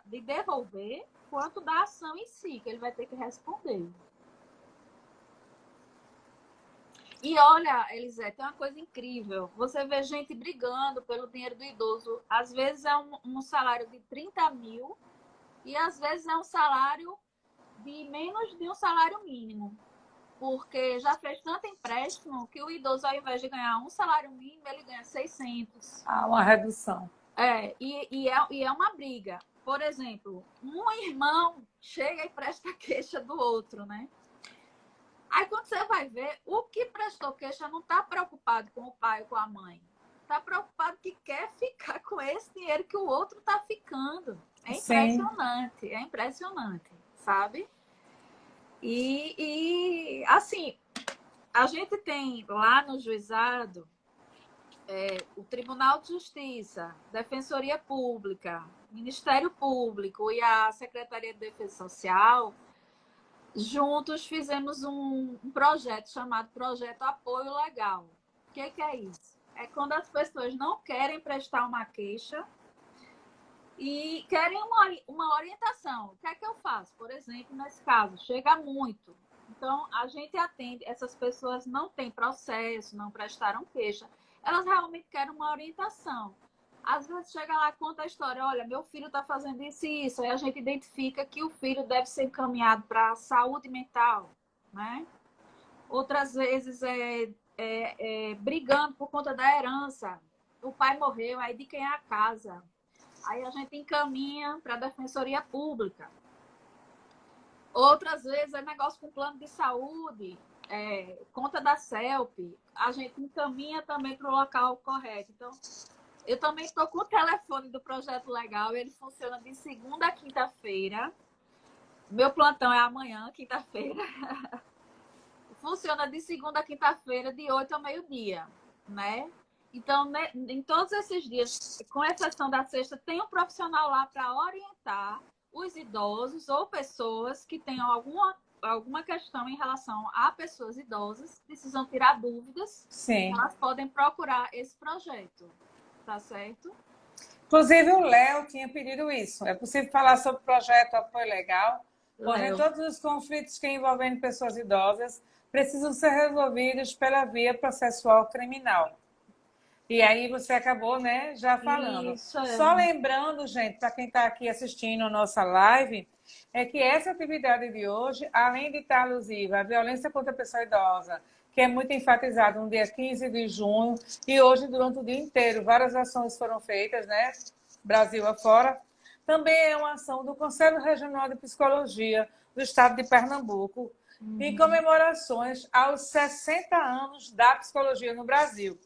de devolver, quanto da ação em si, que ele vai ter que responder. E olha, Elisete, tem uma coisa incrível. Você vê gente brigando pelo dinheiro do idoso. Às vezes é um salário de 30 mil e às vezes é um salário de menos de um salário mínimo. Porque já fez tanto empréstimo que o idoso, ao invés de ganhar um salário mínimo, ele ganha 600. Há uma redução. E é uma briga. Por exemplo, um irmão chega e presta queixa do outro, né? Aí quando você vai ver, o que prestou queixa não está preocupado com o pai ou com a mãe. Está preocupado que quer ficar com esse dinheiro que o outro está ficando. É impressionante, sabe? Assim, a gente tem lá no juizado o Tribunal de Justiça, Defensoria Pública, Ministério Público e a Secretaria de Defesa Social, juntos fizemos um projeto chamado Projeto Apoio Legal. O que é isso? É quando as pessoas não querem prestar uma queixa e querem uma orientação. O que é que eu faço? Por exemplo, nesse caso, chega muito. Então, a gente atende, essas pessoas não têm processo, não prestaram queixa, elas realmente querem uma orientação. Às vezes chega lá e conta a história, olha, meu filho está fazendo isso e isso, aí a gente identifica que o filho deve ser encaminhado para a saúde mental, né? Outras vezes brigando por conta da herança. O pai morreu, aí de quem é a casa? Aí a gente encaminha para a Defensoria Pública. Outras vezes é negócio com plano de saúde, conta da CELP, a gente encaminha também para o local correto. Então, eu também estou com o telefone do Projeto Legal, ele funciona de segunda a quinta-feira. Meu plantão é amanhã, quinta-feira. Funciona de segunda a quinta-feira, de 8 ao meio-dia, né? Então, né, em todos esses dias, com exceção da sexta, tem um profissional lá para orientar os idosos ou pessoas que tenham alguma questão em relação a pessoas idosas, precisam tirar dúvidas, Sim. elas podem procurar esse projeto, tá certo? Inclusive, o Léo tinha pedido isso. É possível falar sobre o projeto Apoio Legal, onde todos os conflitos que envolvem pessoas idosas precisam ser resolvidos pela via processual criminal. E aí você acabou, né, já falando. Isso, Só lembrando, gente, para quem está aqui assistindo a nossa live, é que essa atividade de hoje, além de estar alusiva à violência contra a pessoa idosa, que é muito enfatizado no dia 15 de junho, e hoje, durante o dia inteiro, várias ações foram feitas, né, Brasil afora, também é uma ação do Conselho Regional de Psicologia do Estado de Pernambuco, em comemorações aos 60 anos da psicologia no Brasil.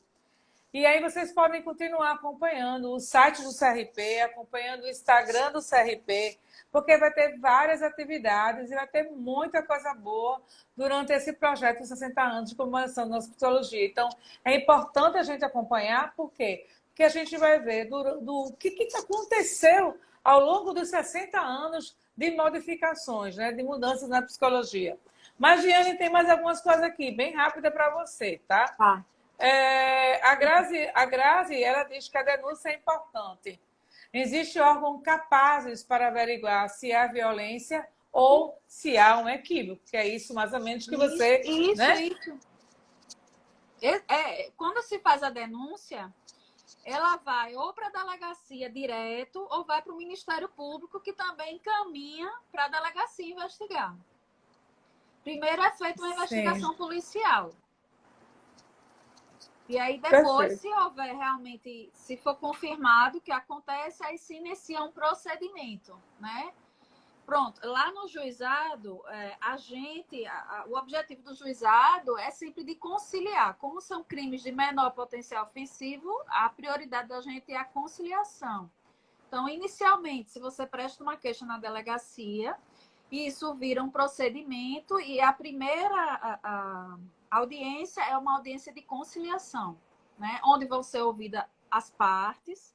E aí vocês podem continuar acompanhando o site do CRP, acompanhando o Instagram do CRP, porque vai ter várias atividades e vai ter muita coisa boa durante esse projeto de 60 anos de comemoração da nossa psicologia. Então, é importante a gente acompanhar, por quê? Porque a gente vai ver do que aconteceu ao longo dos 60 anos de modificações, né, de mudanças na psicologia. Mas, Giane, tem mais algumas coisas aqui, bem rápida para você, tá? Tá. A Grazi, ela diz que a denúncia é importante. Existem órgãos capazes para averiguar se há violência ou se há um equívoco, que é isso mais ou menos que você... Isso, né? isso. Quando se faz a denúncia, ela vai ou para a delegacia direto ou vai para o Ministério Público, que também encaminha para a delegacia investigar. Primeiro é feita uma investigação policial. E aí depois, se houver realmente, se for confirmado que acontece, aí se inicia um procedimento, né? Pronto, lá no juizado, o objetivo do juizado é sempre de conciliar. Como são crimes de menor potencial ofensivo, a prioridade da gente é a conciliação. Então, inicialmente, se você presta uma queixa na delegacia, isso vira um procedimento e a primeira audiência é uma audiência de conciliação, né? Onde vão ser ouvidas as partes,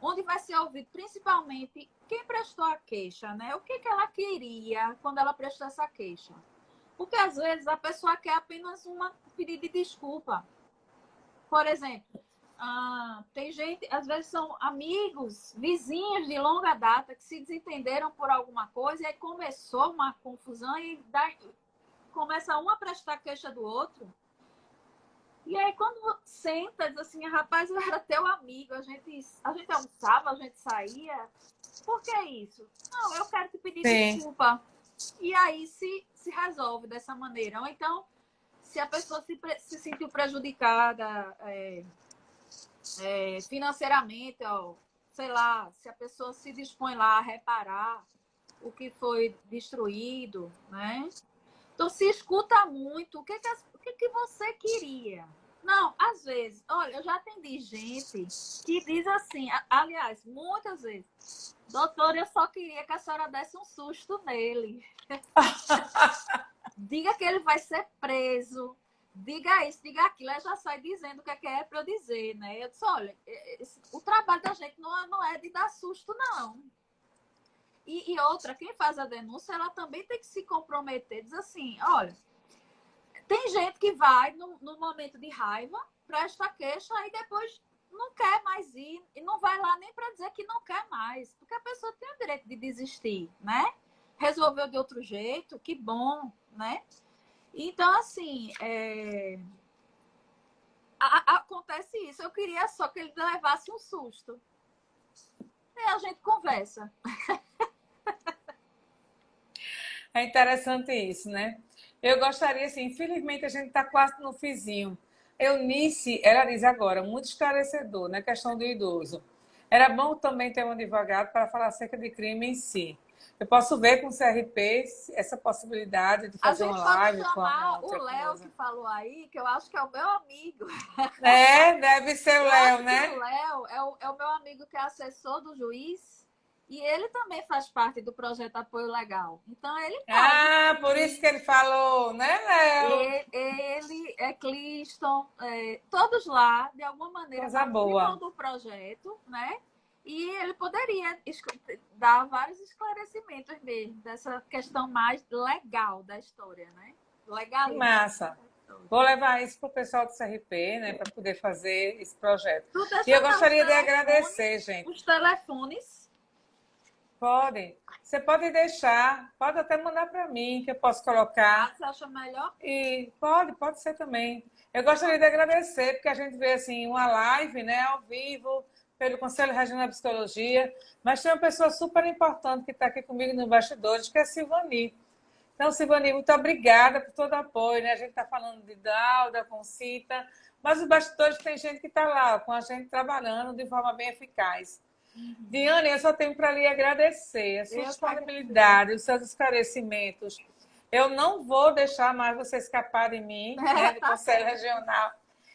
onde vai ser ouvido principalmente quem prestou a queixa, né? O que ela queria quando ela prestou essa queixa. Porque, às vezes, a pessoa quer apenas um pedido de desculpa. Por exemplo, tem gente, às vezes são amigos, vizinhos de longa data que se desentenderam por alguma coisa e aí começou uma confusão e começa um a prestar queixa do outro. E aí, quando senta, diz assim, rapaz, eu era teu amigo, a gente almoçava, a gente saía. Por que isso? Não, eu quero te pedir desculpa. E aí se resolve dessa maneira. Ou então, se a pessoa se sentiu prejudicada financeiramente, ó, sei lá, se a pessoa se dispõe lá a reparar o que foi destruído, né? Então, se escuta muito, o que você queria? Não, às vezes, olha, eu já atendi gente que diz assim, aliás, muitas vezes, doutor, eu só queria que a senhora desse um susto nele. Diga que ele vai ser preso, diga isso, diga aquilo, aí já sai dizendo o que é para eu dizer, né? Eu disse, olha, o trabalho da gente não é de dar susto, não. E outra, quem faz a denúncia, ela também tem que se comprometer, diz assim, olha, tem gente que vai no momento de raiva, presta queixa e depois não quer mais ir e não vai lá nem para dizer que não quer mais, porque a pessoa tem o direito de desistir, né? Resolveu de outro jeito, que bom, né? Então, assim, acontece isso. Eu queria só que ele levasse um susto. E a gente conversa. É interessante isso, né? Eu gostaria, assim, infelizmente a gente está quase no fizinho. Eunice, ela diz agora, muito esclarecedor na questão do idoso. Era bom também ter um advogado para falar acerca de crime em si. Eu posso ver com o CRP essa possibilidade de A fazer uma gente pode live com alguma chamar o outra Léo coisa. que falou aí, que eu acho que é o meu amigo. É, deve ser o Eu Léo, acho que o né? Léo é o meu amigo que é assessor do juiz e ele também faz parte do projeto Apoio Legal. Então, ele pode. Ah, por isso que ele falou, né, Léo? Ele é Cliston, todos lá, de alguma maneira, Coisa participam boa. do projeto, né? E ele poderia dar vários esclarecimentos mesmo dessa questão mais legal da história, né? Que Legalidade massa. da história. Vou levar isso para o pessoal do CRP, né, para poder fazer esse projeto. Tu E deixa eu dar gostaria de agradecer, gente. os telefones. Pode. Você pode deixar, pode até mandar para mim, que eu posso colocar. Você acha melhor? E pode ser também. Eu gostaria de agradecer, porque a gente vê assim uma live, né, ao vivo, pelo Conselho Regional de Psicologia, mas tem uma pessoa super importante que está aqui comigo nos bastidores, que é a Silvani. Então, Silvani, muito obrigada por todo o apoio, né? A gente está falando de Dalda, Concita, mas os bastidores tem gente que está lá com a gente trabalhando de forma bem eficaz. Diane, eu só tenho para lhe agradecer a sua disponibilidade, os seus esclarecimentos. Eu não vou deixar mais você escapar de mim, né, do Conselho Regional.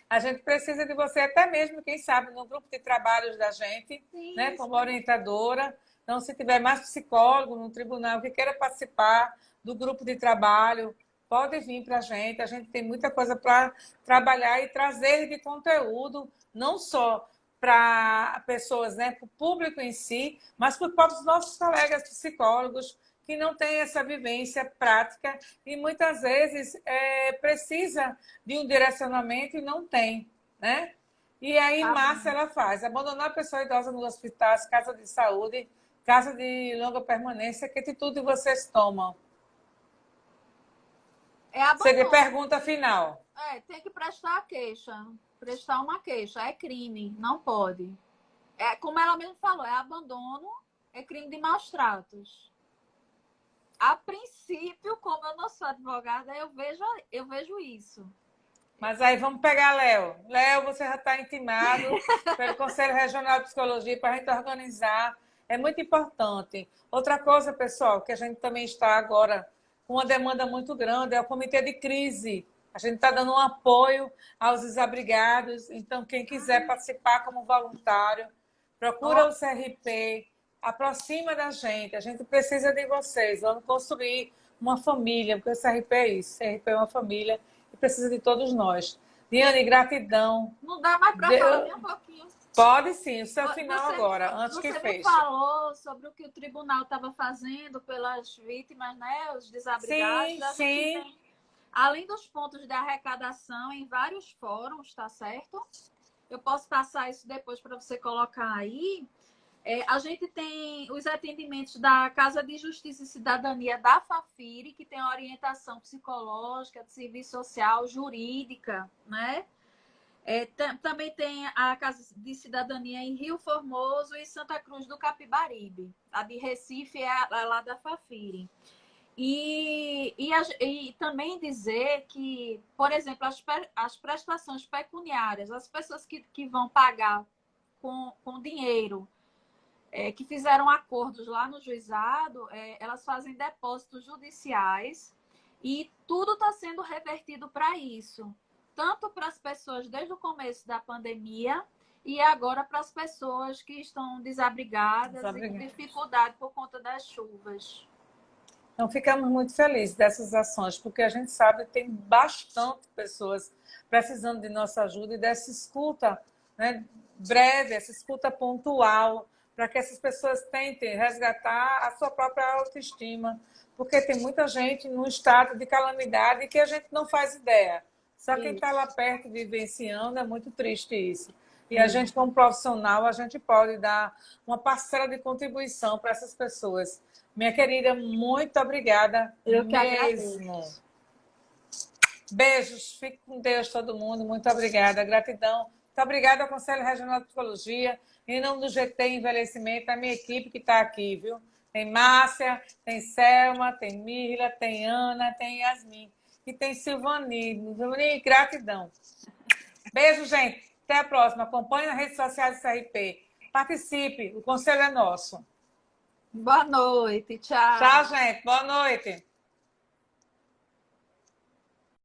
A gente precisa de você, até mesmo, quem sabe, no grupo de trabalhos da gente, né, como orientadora. Então, se tiver mais psicólogo no tribunal que queira participar do grupo de trabalho, pode vir para a gente. A gente tem muita coisa para trabalhar e trazer de conteúdo, não só para pessoas, né, para o público em si, mas para os nossos colegas psicólogos que não têm essa vivência prática e muitas vezes precisa de um direcionamento e não tem, né? E aí, Márcia, ela faz abandonar a pessoa idosa nos hospitais, casa de saúde, casa de longa permanência, que atitude vocês tomam? Seria pergunta final. Tem que prestar a queixa. Prestar uma queixa. É crime, não pode. Como ela mesmo falou, é abandono, é crime de maus tratos. A princípio, como eu não sou advogada, eu vejo isso. Mas aí vamos pegar Léo. Léo, você já está intimado pelo Conselho Regional de Psicologia para a gente organizar. É muito importante. Outra coisa, pessoal, que a gente também está agora com uma demanda muito grande é o comitê de crise. A gente está dando um apoio aos desabrigados. Então, quem quiser participar como voluntário, procura o CRP, aproxima da gente. A gente precisa de vocês. Vamos construir uma família, porque o CRP é isso. O CRP é uma família e precisa de todos nós. Diane, gratidão. Não dá mais para falar nem um pouquinho. Pode sim, o seu final agora, antes que feche. Você falou sobre o que o tribunal estava fazendo pelas vítimas, né, os desabrigados. Sim. Além dos pontos de arrecadação em vários fóruns, tá certo? Eu posso passar isso depois para você colocar aí. A gente tem os atendimentos da Casa de Justiça e Cidadania da Fafiri, que tem orientação psicológica, de serviço social, jurídica, né? Também tem a Casa de Cidadania em Rio Formoso e Santa Cruz do Capibaribe. A de Recife é lá da Fafiri. E também dizer que, por exemplo, as prestações pecuniárias, as pessoas que vão pagar com dinheiro, que fizeram acordos lá no juizado, elas fazem depósitos judiciais e tudo está sendo revertido para isso. Tanto para as pessoas desde o começo da pandemia e agora para as pessoas que estão desabrigadas e com dificuldade por conta das chuvas. Então, ficamos muito felizes dessas ações, porque a gente sabe que tem bastante pessoas precisando de nossa ajuda e dessa escuta, né, breve, essa escuta pontual, para que essas pessoas tentem resgatar a sua própria autoestima, porque tem muita gente num estado de calamidade que a gente não faz ideia. Só quem está lá Isso. perto vivenciando, é muito triste isso. E a gente, como profissional, a gente pode dar uma parcela de contribuição para essas pessoas. Minha querida, muito obrigada Eu que mesmo. agradeço. Beijos, fique com Deus todo mundo. Muito obrigada, gratidão. Muito obrigada ao Conselho Regional de Psicologia, em nome do GT Envelhecimento, a minha equipe que está aqui, viu? Tem Márcia, tem Selma, tem Mirla, tem Ana, tem Yasmin e tem Silvani. Silvani, gratidão. Beijo, gente. Até a próxima. Acompanhe nas redes sociais do CRP. Participe, o conselho é nosso. Boa noite, Tchau, tchau. gente. Boa noite.